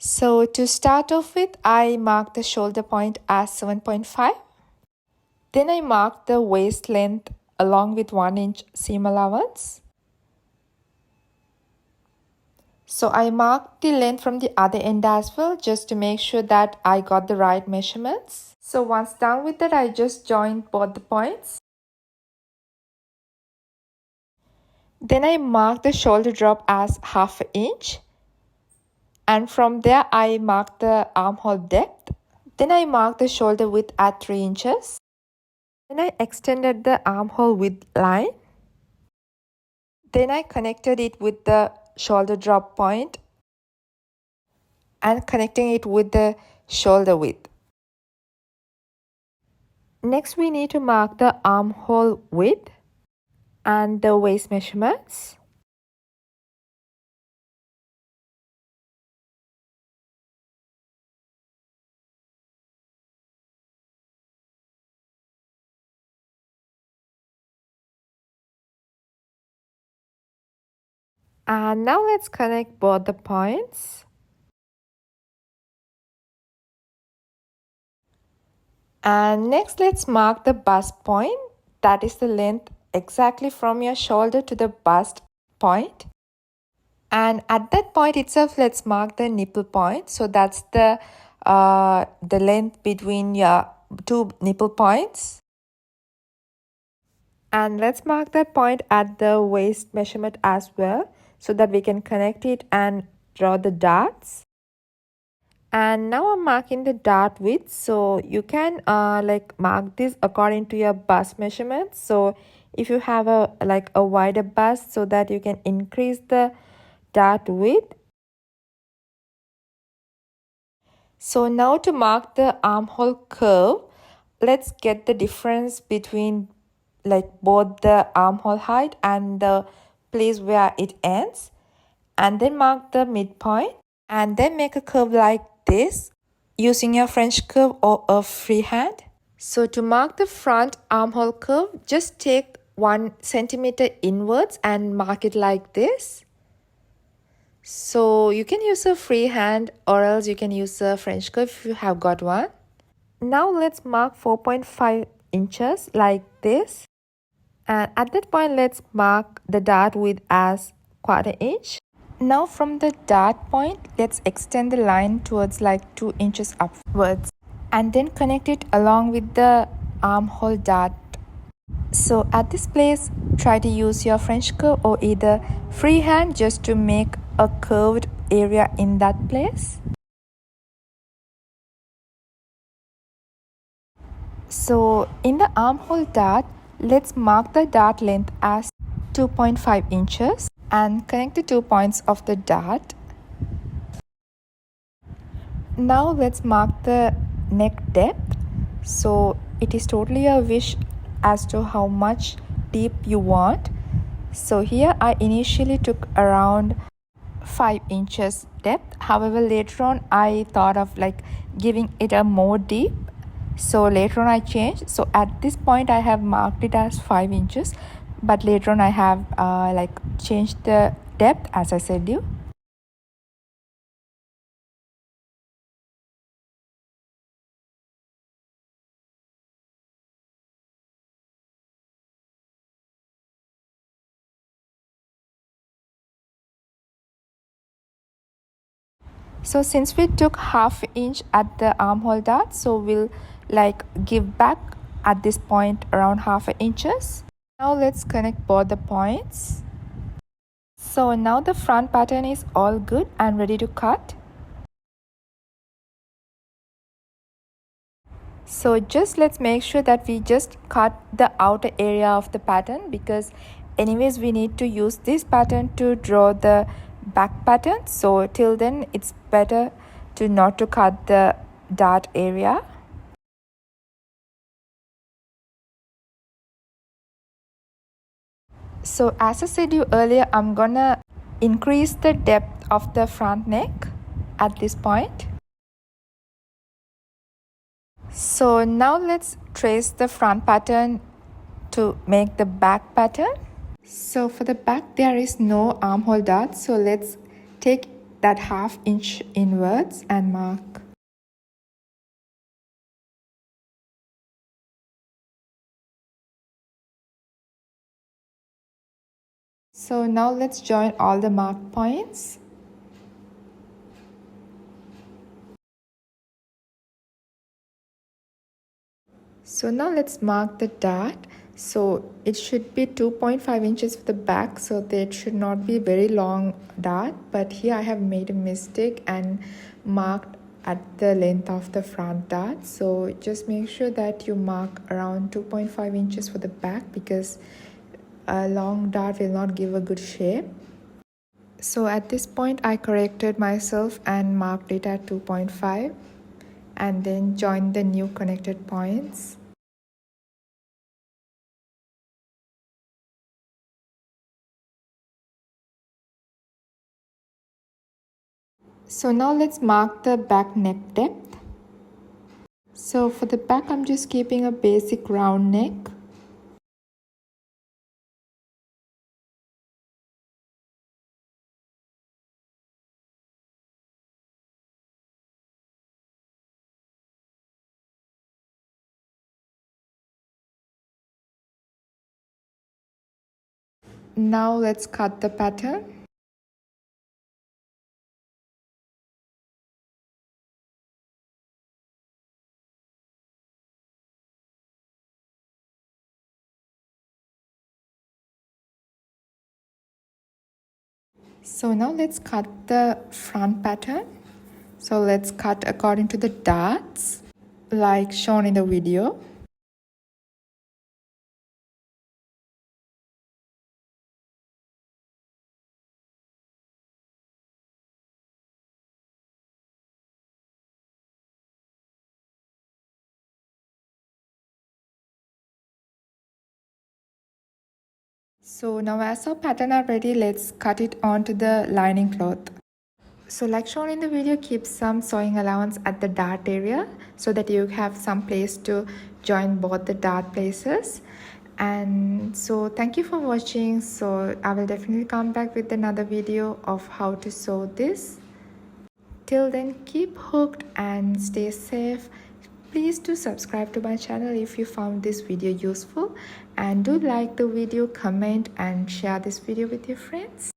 So to start off with, I mark the shoulder point as 7.5. Then I mark the waist length along with 1 inch seam allowance. So I marked the length from the other end as well, just to make sure that I got the right measurements. So once done with that, I just joined both the points. Then I mark the shoulder drop as 1/2 inch. And from there, I mark the armhole depth. Then I mark the shoulder width at 3 inches. Then I extended the armhole width line. Then I connected it with the shoulder drop point and connecting it with the shoulder width. Next, we need to mark the armhole width and the waist measurements. And now let's connect both the points. And next, let's mark the bust point. That is the length exactly from your shoulder to the bust point. And at that point itself, let's mark the nipple point. So that's the length between your two nipple points. And let's mark that point at the waist measurement as well, so that we can connect it and draw the darts. And now I'm marking the dart width, so you can mark this according to your bust measurement. So if you have a wider bust, so that you can increase the dart width. So now to mark the armhole curve, let's get the difference between both the armhole height and the place where it ends, and then mark the midpoint and then make a curve like this using your French curve or a freehand. So to mark the front armhole curve, just take 1 centimeter inwards and mark it like this. So you can use a freehand or else you can use a French curve if you have got one. Now let's mark 4.5 inches like this. And at that point, let's mark the dart width as 1/4 inch. Now from the dart point, let's extend the line towards 2 inches upwards and then connect it along with the armhole dart. So at this place, try to use your French curve or either freehand just to make a curved area in that place. So in the armhole dart, let's mark the dart length as 2.5 inches and connect the 2 points of the dart. Now let's mark the neck depth. So it is totally a wish as to how much deep you want. So here I initially took around 5 inches depth. However, later on I thought of giving it a more deep. So later on I changed. So at this point I have marked it as 5 inches. But later on I have changed the depth as I said you. So since we took 1/2 inch at the armhole dart, so we'll give back at this point around 1/2 inches. Now let's connect both the points. So now the front pattern is all good and ready to cut. So just let's make sure that we just cut the outer area of the pattern, because anyways we need to use this pattern to draw the back pattern. So till then it's better to not to cut the dart area. So as I said you earlier, I'm gonna increase the depth of the front neck at this point. So now let's trace the front pattern to make the back pattern. So for the back there is no armhole dart, so let's take that ½ inch inwards and mark. So now let's join all the marked points. So now let's mark the dart. So it should be 2.5 inches for the back, so that should not be very long dart, but here I have made a mistake and marked at the length of the front dart. So just make sure that you mark around 2.5 inches for the back, because a long dart will not give a good shape. So at this point I corrected myself and marked it at 2.5 and then joined the new connected points. So now let's mark the back neck depth. So for the back I'm just keeping a basic round neck. Now let's cut the pattern. So now let's cut the front pattern. So let's cut according to the darts like shown in the video. So now as our pattern are ready, let's cut it onto the lining cloth. So like shown in the video, keep some sewing allowance at the dart area so that you have some place to join both the dart places. And so thank you for watching. So I will definitely come back with another video of how to sew this. Till then, keep hooked and stay safe. Please do subscribe to my channel if you found this video useful, and do like the video, comment and share this video with your friends.